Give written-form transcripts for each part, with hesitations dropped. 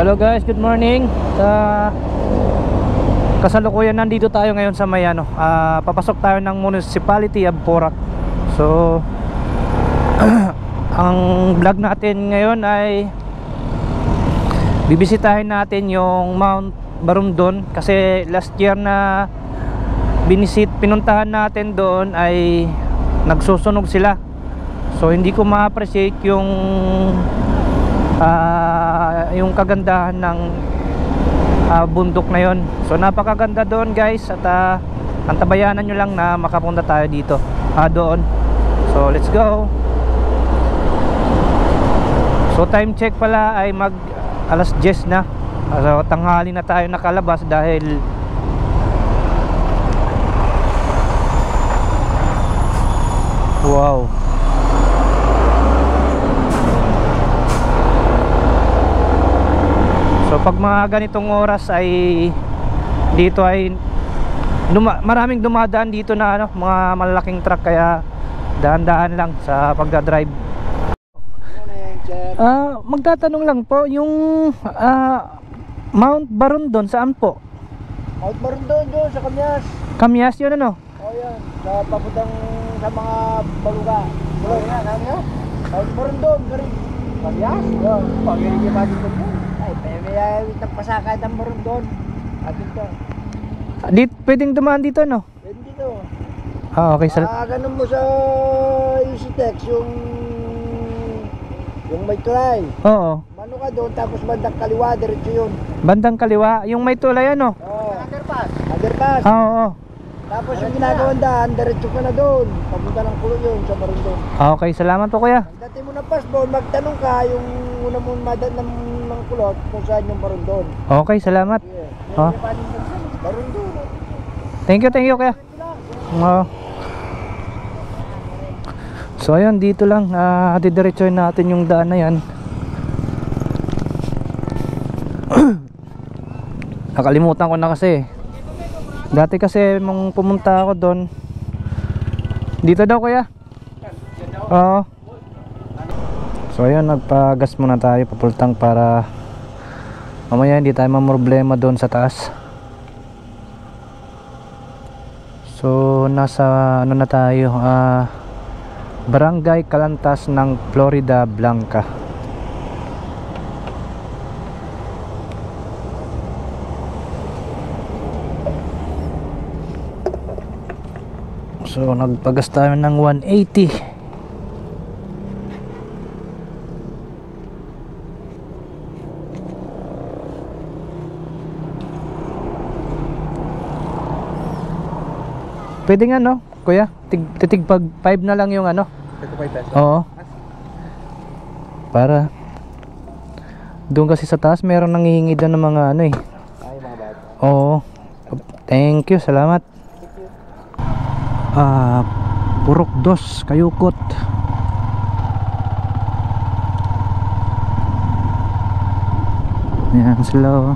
Hello guys, good morning. Kasalukuyan nandito tayo ngayon sa may papasok tayo ng Municipality of Porac. So ang vlog natin ngayon ay bibisitahin natin yung Mount Barundon, kasi last year na pinuntahan natin doon ay nagsusunog sila. So hindi ko ma-appreciate yung kagandahan ng bundok na yon. So napakaganda doon guys, at antabayanan nyo lang na makapunta tayo dito doon. So let's go. So time check pala ay mag alas 10 na. So tanghali na tayo nakalabas dahil wow, so pag mga ganitong oras ay dito ay maraming dumadaan dito na mga malalaking truck, kaya dahan-dahan lang sa pagdadrive. Magtatanong lang po, yung Mount Barundon saan po? Mount Barundon doon sa Kamyas. Kamyas yun ano? Yan, sa papuntang sa mga baluga. Baluga, ano yan? Mount Barundon, garing. Kamyas? Yan, pag-irigay pa dito mo. Ay, may itang pasakay ng Barundon. Atin ka. Pwedeng dumaan dito no? Pwede dito. Okay. Ganun mo sa EasyTex, yung may tulay. Oo. Mano ka doon, tapos bandang kaliwa, diretso yun. Bandang kaliwa, yung may tulay ano? Oo. Underpass. Oo. Tapos yung ginagawang daan, diretso ka na doon. Papunta ng kulo yun sa Barundon. Okay, salamat po kuya. Pagdating mo ng passport, magtanong ka yung una mong madan ng kulot kung saan yung Barundon. Okay, salamat. Yeah. Barundon. Thank you kuya. So ayun, dito lang didiretsoin natin yung daan na yan. Nakalimutan ko na kasi. Dati kasi mong pumunta ako doon. Dito daw kuya. Oo. So ayun, nagpagas muna tayo papultang para mamaya hindi tayo mamroblema doon sa taas. So nasa na tayo, Barangay Calantas ng Florida Blanca. So nagpagas tayo ng 180. Pwede nga no kuya, titig pag 5 na lang yung ano. 35 pesos? Oo. Para doon kasi sa taas meron nangihingi doon ng mga ano eh. Ay, mga bata. Oo. Thank you, salamat. Purok Dos, Kayukot. Yan sila.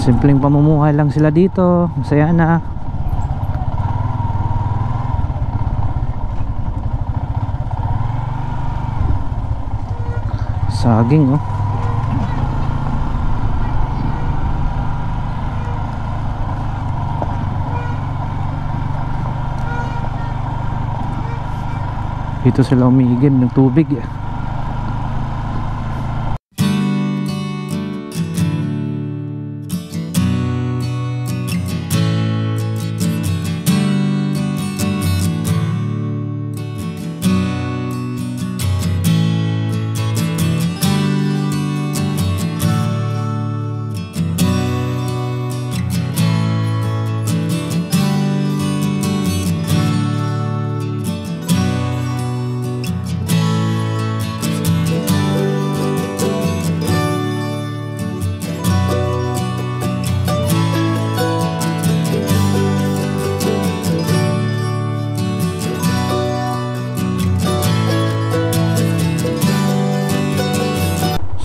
Simpleng pamumuhay lang sila dito. Masaya na. Saging oh. Dito sila umiigib ng tubig eh.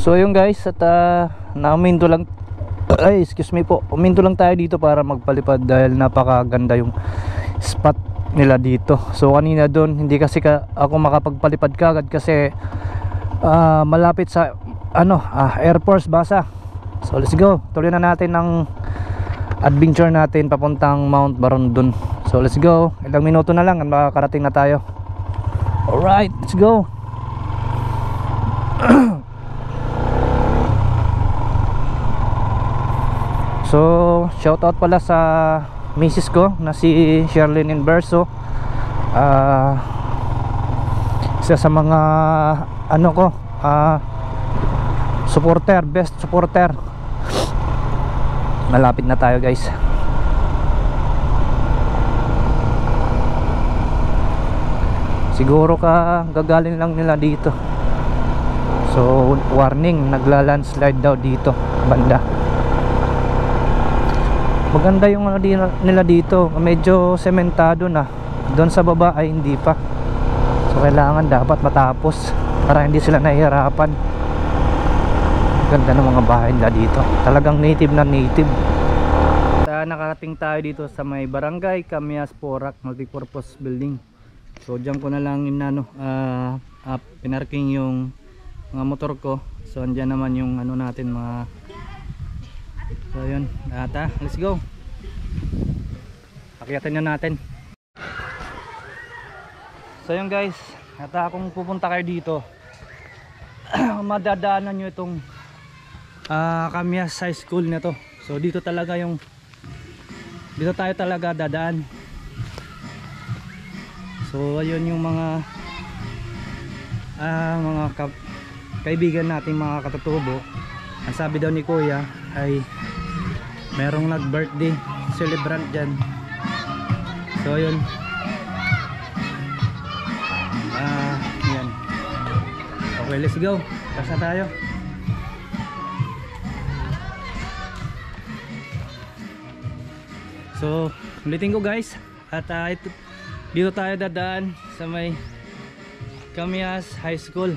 So yun guys, at nauminto lang, ay excuse me po, uminto lang tayo dito para magpalipad dahil napakaganda yung spot nila dito. So kanina doon hindi kasi ako makapagpalipad kagad kasi malapit sa Air Force Basa. So let's go, tuloy na natin ang adventure natin papuntang Mount Barondon. So let's go, ilang minuto na lang at makakarating na tayo. Alright, let's go. So shout out pala sa misis ko na si Sherlyn Inverso. Isa sa mga supporter, best supporter. Malapit na tayo guys. Siguro gagaling lang nila dito. So warning, nagla-landslide daw dito banda. Maganda yung nila dito, medyo sementado na. Doon sa baba ay hindi pa. So kailangan dapat matapos para hindi sila nahihirapan. Ganda ng mga bahay nila dito, talagang native na native. Nakarating tayo dito sa may barangay Camias Porac multipurpose building. So diyan ko na lang pinarking yung mga motor ko. So andyan naman yung natin mga. So yun, let's go. Akyatan na natin. So yun guys, kung pupunta kayo dito, madadaanan nyo itong Camias High School na to. So dito tayo talaga dadaan. So ayun yung mga kaibigan nating mga katutubo. Ang sabi daw ni Kuya ay merong nag-birthday celebrant dyan. So ayun, yan. Okay, let's go. Pasa tayo. So ulitin ko guys, at dito tayo dadaan sa may Camias High School.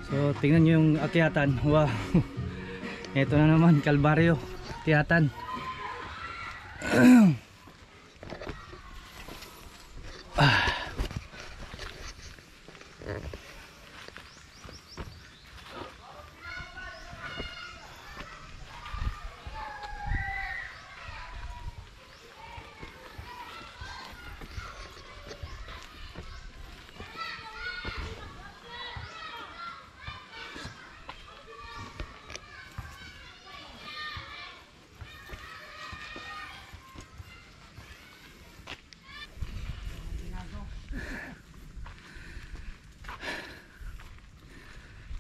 So tingnan nyo yung akyatan. Wow. Ito na naman, Kalbaryo akyatan.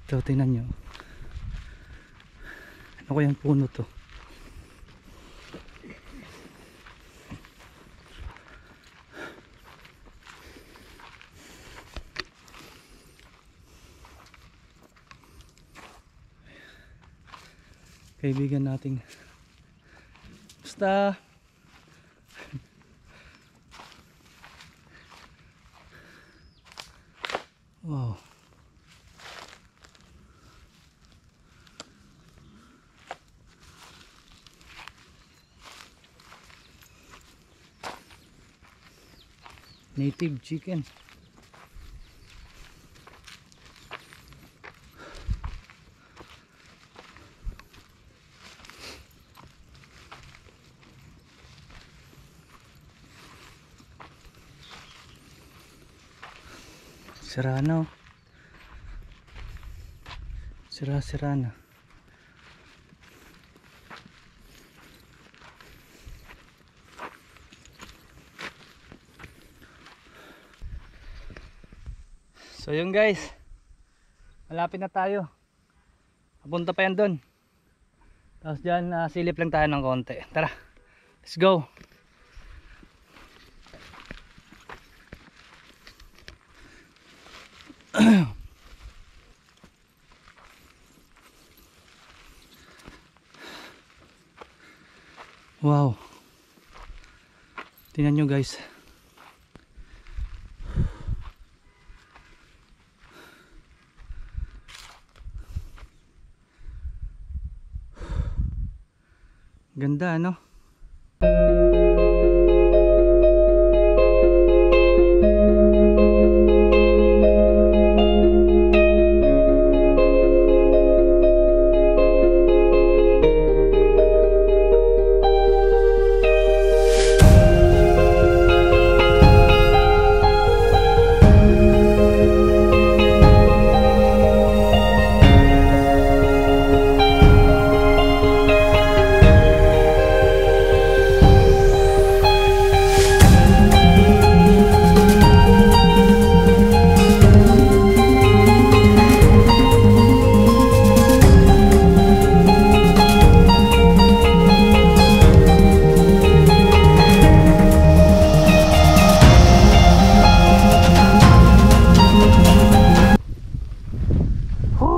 Ito, tingnan nyo. Ano ko yung puno to? Kaibigan nating basta wow. Native chicken. Sira na. Sira na. So yun guys, malapit na tayo. Papunta pa yan doon. Tapos dyan silip lang tayo ng konti. Tara, let's go. Wow. Tingnan nyo guys. Ganda, no?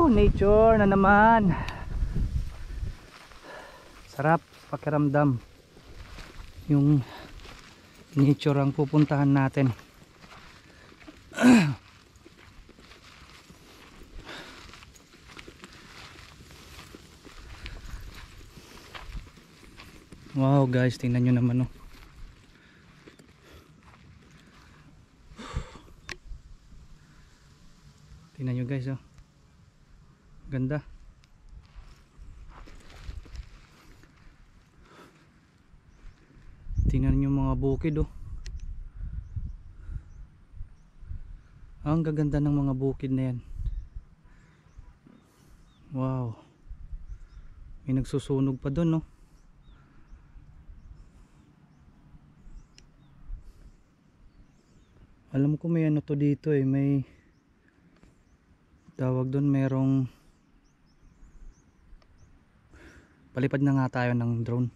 nature na naman. Sarap pakiramdam. Yung nature ang pupuntahan natin. Wow guys, tingnan nyo naman oh. Tingnan nyo guys oh. Ganda. Tingnan nyo mga bukid oh. Ang gaganda ng mga bukid na yan. Wow. May nagsusunog pa dun no. Alam ko may ano to dito eh, may tawag doon, merong palipad na nga tayo ng drone.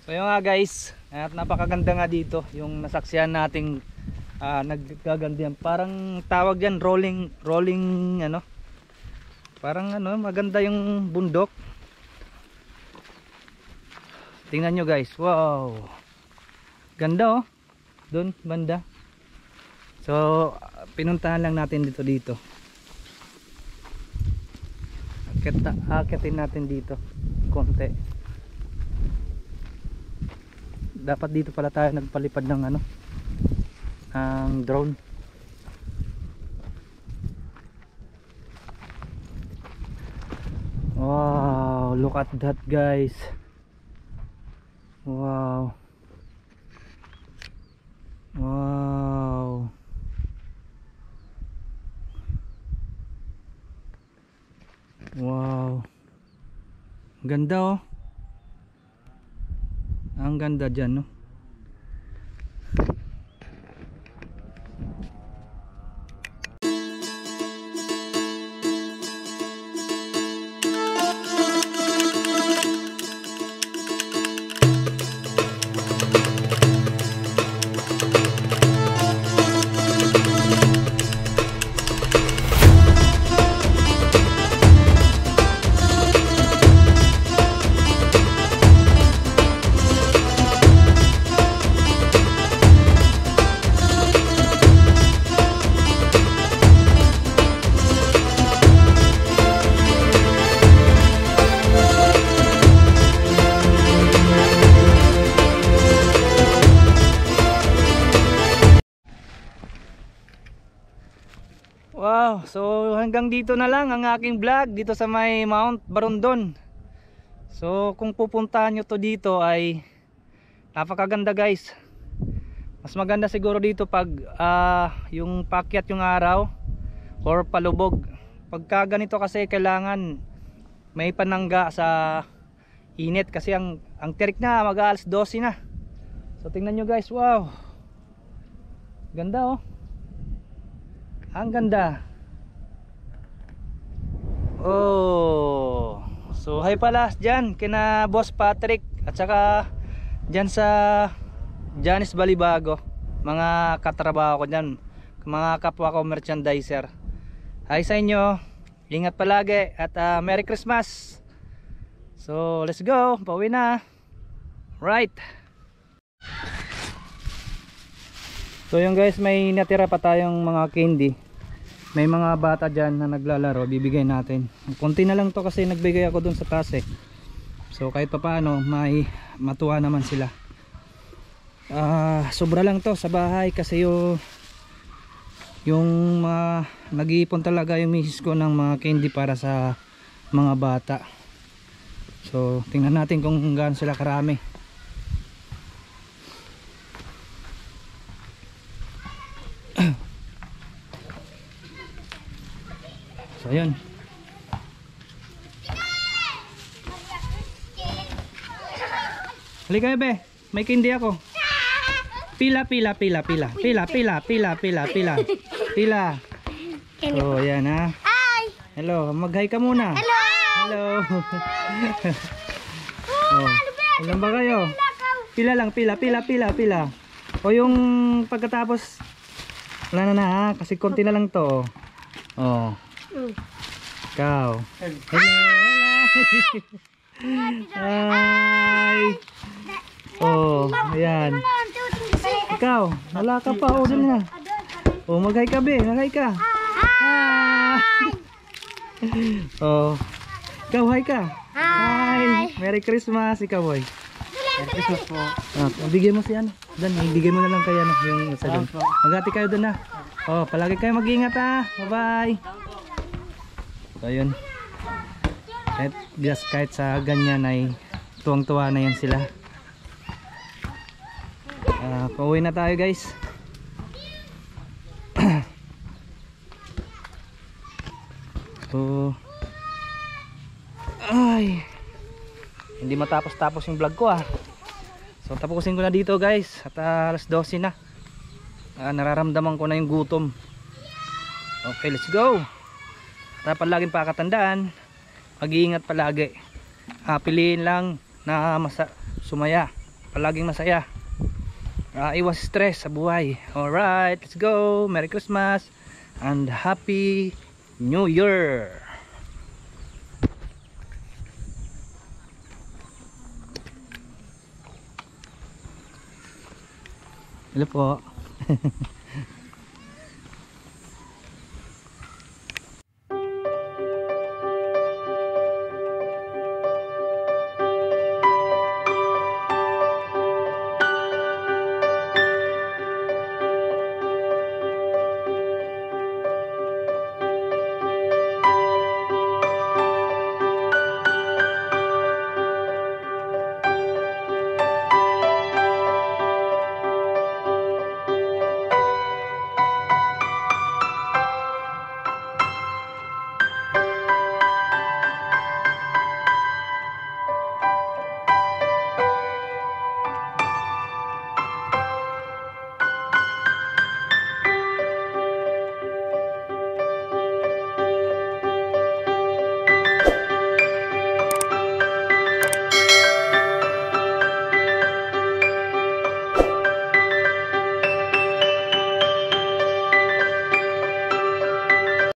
So yun nga guys, at napakaganda nga dito yung nasaksihan nating naggagandihan. Parang tawag yan rolling ano. Parang ano, maganda yung bundok. Tingnan nyo guys, wow. Ganda oh. Doon banda. So pinuntahan lang natin dito. Akitin natin dito konti. Dapat dito pala tayo nagpalipad ng ano, ang drone. Wow, look at that guys. Wow. Wow. Wow. Ganda oh. Ang ganda dyan no. hanggang dito na lang ang aking vlog dito sa may Mount Barundon. So kung pupuntahan nyo to dito ay napakaganda guys. Mas maganda siguro dito pag yung pakyat yung araw or palubog. Pagka ganito kasi kailangan may panangga sa init kasi ang tirik na mag-aalas 12 na. So tingnan nyo guys, wow, ganda oh, ang ganda. Oh, so hi pala dyan kina Boss Patrick at saka dyan sa Janice Balibago, mga katrabaho ko dyan, mga kapwa ko merchandiser. Hi sa inyo, ingat palagi at Merry Christmas. So let's go, pauwi na. Right. So yun guys, may natira pa tayong mga candy. May mga bata dyan na naglalaro, bibigay natin. Konti na lang to kasi nagbigay ako dun sa taas eh. So kahit pa paano may matuwa naman sila. Sobra lang to sa bahay kasi yung mga nag-iipon talaga yung misis ko ng mga candy para sa mga bata. So tingnan natin kung gaano sila karami. So ayun. Halika be, may candy ako. Pila. Oh, yan ha. Hi! Hello, mag-hi ka muna. Hello! Hello. Oh, ilan ba kayo? Pila lang, pila. O yung pagkatapos, wala na ha, kasi konti na lang to. Oh. Ikaw. Hello. Hi. Oh, ayan. Ikaw, wala ka pa, o dun na. O, mag-hi ka be, mag-hi ka. Hi. Oh, ikaw, hi ka. Hi. Merry Christmas, ikaw boy. Merry Christmas po. Bigay mo si ano, Dan, bigay mo na lang kaya yung isa dun. Magati kayo dun na. Oh, palagi kayo mag-ingat ha. Bye-bye. So, yun. Kahit sa ganyan ay tuwang-tuwa na yan sila. Pauwi na tayo guys. So ay hindi matapos-tapos yung vlog ko So tapusin ko na dito guys. At alas 12 na. Nararamdaman ko na yung gutom. Okay, let's go. Dapat laging pakatandaan, mag-iingat palagi. Piliin lang na sumaya, palaging masaya. Iwas stress sa buhay. Alright, let's go. Merry Christmas and Happy New Year. Hello po.